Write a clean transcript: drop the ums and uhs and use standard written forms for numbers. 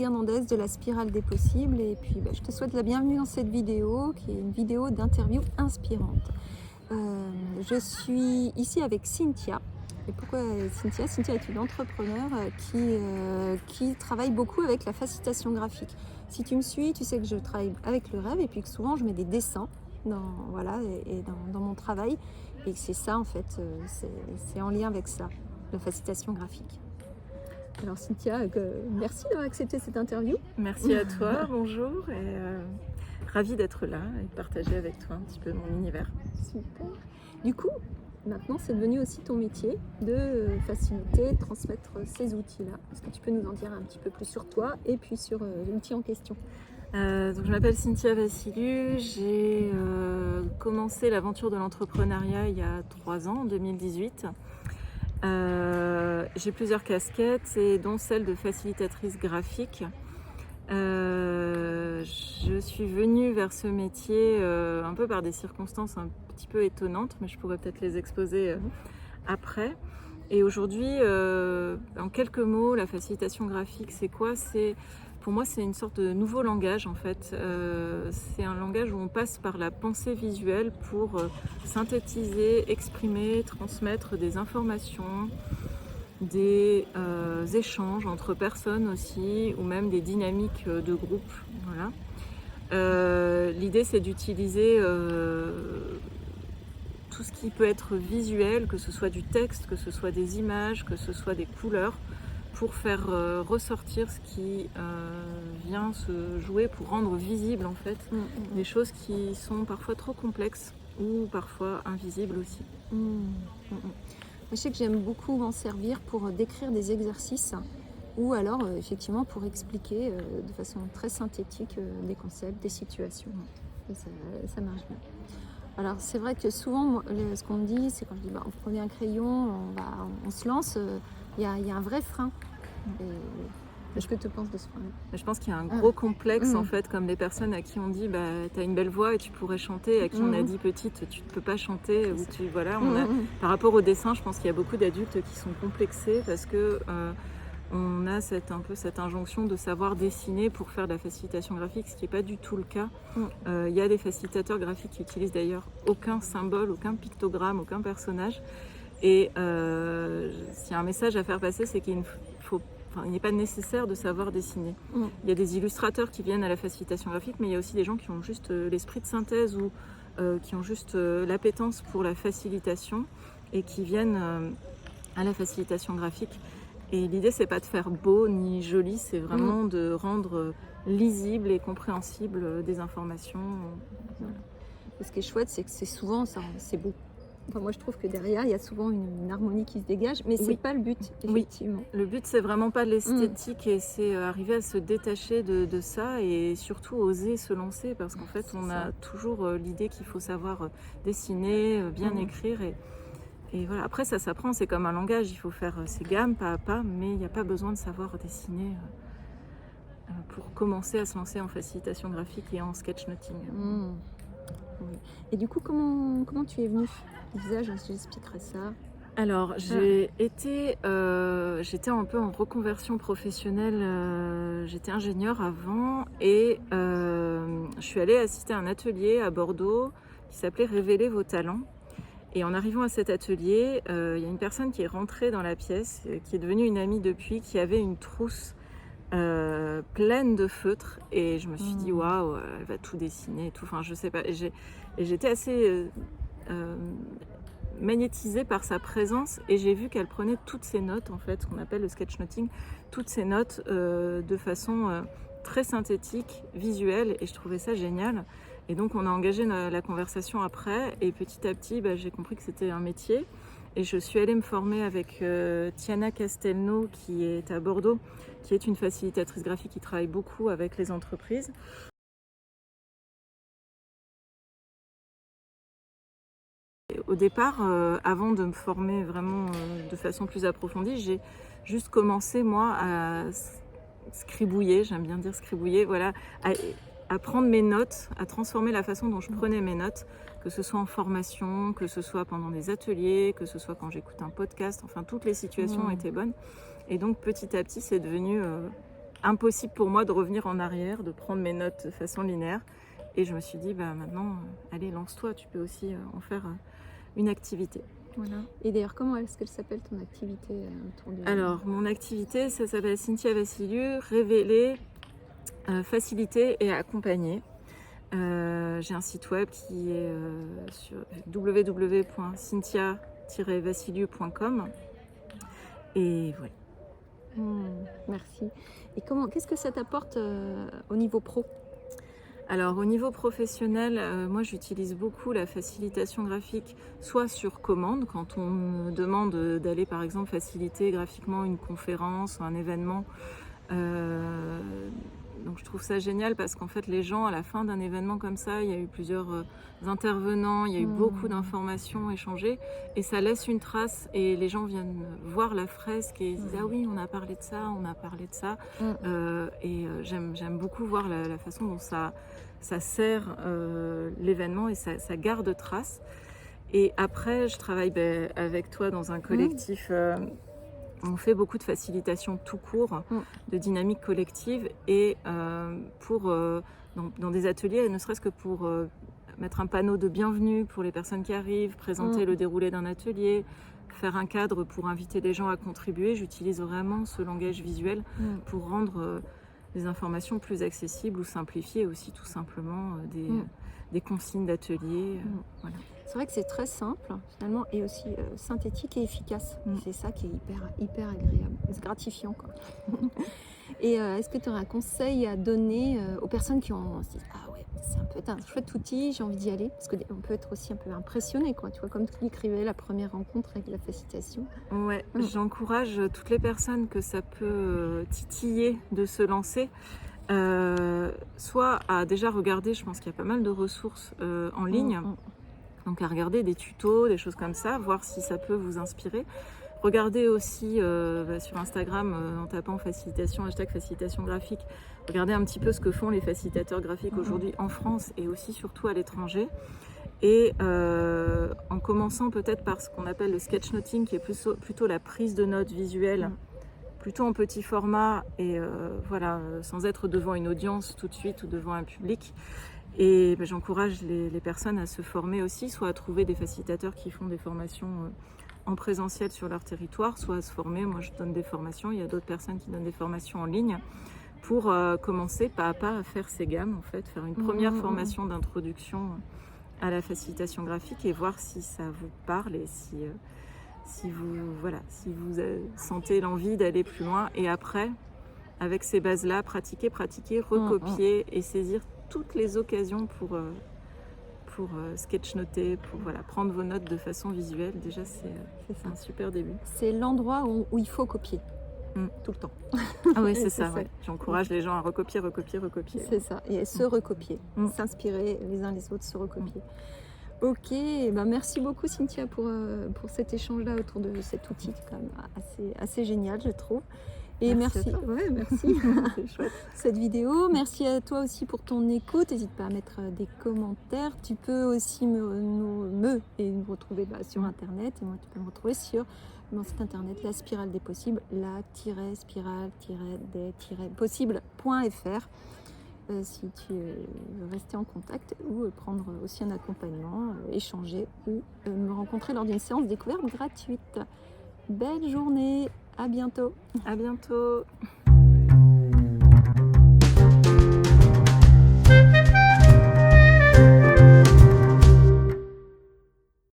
Fernandez de la Spirale des Possibles et puis je te souhaite la bienvenue dans cette vidéo qui est une vidéo d'interview inspirante. Je suis ici avec Cynthia. Et pourquoi Cynthia? Cynthia est une entrepreneure qui travaille beaucoup avec la facilitation graphique. Si tu me suis, tu sais que je travaille avec le rêve et puis que souvent je mets des dessins dans mon travail et que c'est ça en fait, c'est en lien avec ça, la facilitation graphique. Alors Cynthia, merci d'avoir accepté cette interview. Merci à toi, bonjour, et ravie d'être là et de partager avec toi un petit peu mon univers. Super. Du coup, maintenant c'est devenu aussi ton métier de faciliter, de transmettre ces outils-là. Est-ce que tu peux nous en dire un petit peu plus sur toi et puis sur l'outil en question? Donc je m'appelle Cynthia Vassiliou, j'ai commencé l'aventure de l'entrepreneuriat il y a 3 ans, en 2018. J'ai plusieurs casquettes et dont celle de facilitatrice graphique. Je suis venue vers ce métier un peu par des circonstances un petit peu étonnantes, mais je pourrais peut-être les exposer après. Et aujourd'hui, en quelques mots, la facilitation graphique, c'est quoi? Pour moi, c'est une sorte de nouveau langage en fait. C'est un langage où on passe par la pensée visuelle pour synthétiser, exprimer, transmettre des informations, des échanges entre personnes aussi, ou même des dynamiques de groupe. Voilà. L'idée, c'est d'utiliser tout ce qui peut être visuel, que ce soit du texte, que ce soit des images, que ce soit des couleurs, pour faire ressortir ce qui vient se jouer, pour rendre visible en fait des choses qui sont parfois trop complexes ou parfois invisibles aussi. Je sais que j'aime beaucoup m'en servir pour décrire des exercices ou alors effectivement pour expliquer de façon très synthétique des concepts, des situations. Et ça marche bien. Alors c'est vrai que souvent, ce qu'on me dit, c'est quand je dis prenez un crayon, on se lance, il y a un vrai frein. Qu'est-ce que tu penses de ce frein? Je pense qu'il y a un gros complexe en fait, comme les personnes à qui on dit t'as une belle voix et tu pourrais chanter, à qui on a dit petite tu ne peux pas chanter, ou par rapport au dessin, je pense qu'il y a beaucoup d'adultes qui sont complexés parce que on a cette injonction de savoir dessiner pour faire de la facilitation graphique, ce qui n'est pas du tout le cas. Il y a des facilitateurs graphiques qui utilisent d'ailleurs aucun symbole, aucun pictogramme, aucun personnage. Et s'il y a un message à faire passer, c'est qu'il n'est pas nécessaire de savoir dessiner. Il y a des illustrateurs qui viennent à la facilitation graphique, mais il y a aussi des gens qui ont juste l'esprit de synthèse ou qui ont juste l'appétence pour la facilitation et qui viennent à la facilitation graphique. Et l'idée, c'est pas de faire beau ni joli, c'est vraiment de rendre lisible et compréhensible des informations. Voilà. Et ce qui est chouette, c'est que c'est souvent ça, c'est beau. Enfin, moi, je trouve que derrière, il y a souvent une harmonie qui se dégage, mais c'est pas le but, effectivement. Oui. Le but, c'est vraiment pas l'esthétique et c'est arriver à se détacher de ça et surtout oser se lancer parce qu'en fait, on a toujours l'idée qu'il faut savoir dessiner, bien écrire et voilà. Après, ça s'apprend, c'est comme un langage, il faut faire ses gammes pas à pas, mais il n'y a pas besoin de savoir dessiner pour commencer à se lancer en facilitation graphique et en sketchnoting. Oui. Et du coup, comment tu es venue? J'expliquerai ça. Alors, j'étais un peu en reconversion professionnelle. J'étais ingénieure avant et je suis allée assister à un atelier à Bordeaux qui s'appelait Révéler vos talents. Et en arrivant à cet atelier, il y a une personne qui est rentrée dans la pièce, qui est devenue une amie depuis, qui avait une trousse pleine de feutres. Et je me suis dit, waouh, elle va tout dessiner et tout. Enfin, je sais pas. Et j'étais assez magnétisée par sa présence. Et j'ai vu qu'elle prenait toutes ses notes, en fait, ce qu'on appelle le sketchnoting, toutes ses notes de façon très synthétique, visuelle. Et je trouvais ça génial. Et donc on a engagé la conversation après et petit à petit j'ai compris que c'était un métier et je suis allée me former avec Tiana Castelnau qui est à Bordeaux, qui est une facilitatrice graphique qui travaille beaucoup avec les entreprises. Et au départ, avant de me former vraiment de façon plus approfondie, j'ai juste commencé moi à scribouiller, j'aime bien dire scribouiller, voilà, à prendre mes notes, à transformer la façon dont je prenais mes notes, que ce soit en formation, que ce soit pendant des ateliers, que ce soit quand j'écoute un podcast, enfin toutes les situations étaient bonnes. Et donc petit à petit, c'est devenu impossible pour moi de revenir en arrière, de prendre mes notes de façon linéaire. Et je me suis dit, maintenant, allez, lance-toi, tu peux aussi en faire une activité. Voilà. Et d'ailleurs, comment est-ce qu'elle s'appelle ton activité autour de... Alors, mon activité, ça s'appelle Cynthia Vassiliou, révéler, faciliter et accompagner. J'ai un site web qui est sur www.cynthia-vassiliou.com. Et voilà. Merci. Et qu'est-ce que ça t'apporte au niveau pro? Alors au niveau professionnel, moi j'utilise beaucoup la facilitation graphique, soit sur commande, quand on me demande d'aller par exemple faciliter graphiquement une conférence ou un événement. Donc je trouve ça génial parce qu'en fait les gens à la fin d'un événement comme ça, il y a eu plusieurs intervenants, il y a eu beaucoup d'informations échangées et ça laisse une trace et les gens viennent voir la fresque et ils disent ah oui on a parlé de ça, on a parlé de ça. J'aime beaucoup voir la façon dont ça sert l'événement et ça garde trace. Et après je travaille avec toi dans un collectif. On fait beaucoup de facilitation tout court, de dynamique collective et dans des ateliers, ne serait-ce que pour mettre un panneau de bienvenue pour les personnes qui arrivent, présenter le déroulé d'un atelier, faire un cadre pour inviter les gens à contribuer. J'utilise vraiment ce langage visuel pour rendre les informations plus accessibles ou simplifier aussi tout simplement des consignes d'atelier. Voilà. C'est vrai que c'est très simple finalement et aussi synthétique et efficace. C'est ça qui est hyper agréable. C'est gratifiant quoi. Et est-ce que tu aurais un conseil à donner aux personnes qui ont se disent ah ouais c'est un chouette outil, j'ai envie d'y aller parce qu'on peut être aussi un peu impressionné quoi. Tu vois comme tu décrivais la première rencontre avec la facilitation. Ouais, j'encourage toutes les personnes que ça peut titiller de se lancer. Soit à déjà regarder, je pense qu'il y a pas mal de ressources en ligne. Donc à regarder des tutos, des choses comme ça, voir si ça peut vous inspirer. Regardez aussi sur Instagram en tapant facilitation, #facilitation graphique. Regardez un petit peu ce que font les facilitateurs graphiques aujourd'hui en France et aussi surtout à l'étranger. Et en commençant peut-être par ce qu'on appelle le sketchnoting, qui est plutôt la prise de notes visuelle, plutôt en petit format et sans être devant une audience tout de suite ou devant un public. Et j'encourage les personnes à se former aussi, soit à trouver des facilitateurs qui font des formations en présentiel sur leur territoire, soit à se former. Moi, je donne des formations. Il y a d'autres personnes qui donnent des formations en ligne pour commencer pas à pas à faire ces gammes, en fait, faire une première formation d'introduction à la facilitation graphique et voir si ça vous parle et si vous sentez l'envie d'aller plus loin. Et après, avec ces bases-là, pratiquer, recopier et saisir toutes les occasions pour sketchnoter, pour prendre vos notes de façon visuelle. Déjà, c'est un super début. C'est l'endroit où il faut copier. Tout le temps. Ah oui, c'est ça. Ouais. J'encourage les gens à recopier. C'est ça, et se recopier, s'inspirer les uns les autres, se recopier. Ok, merci beaucoup Cynthia pour cet échange-là autour de cet outil quand même assez génial, je trouve. Et merci. C'est chouette. Cette vidéo. Merci à toi aussi pour ton écoute. N'hésite pas à mettre des commentaires. Tu peux aussi me retrouver sur Internet. Et moi, tu peux me retrouver sur mon site Internet, la spirale des possibles, la-spirale-des-possibles.fr. Si tu veux rester en contact ou prendre aussi un accompagnement, échanger ou me rencontrer lors d'une séance découverte gratuite. Belle journée! À bientôt. À bientôt.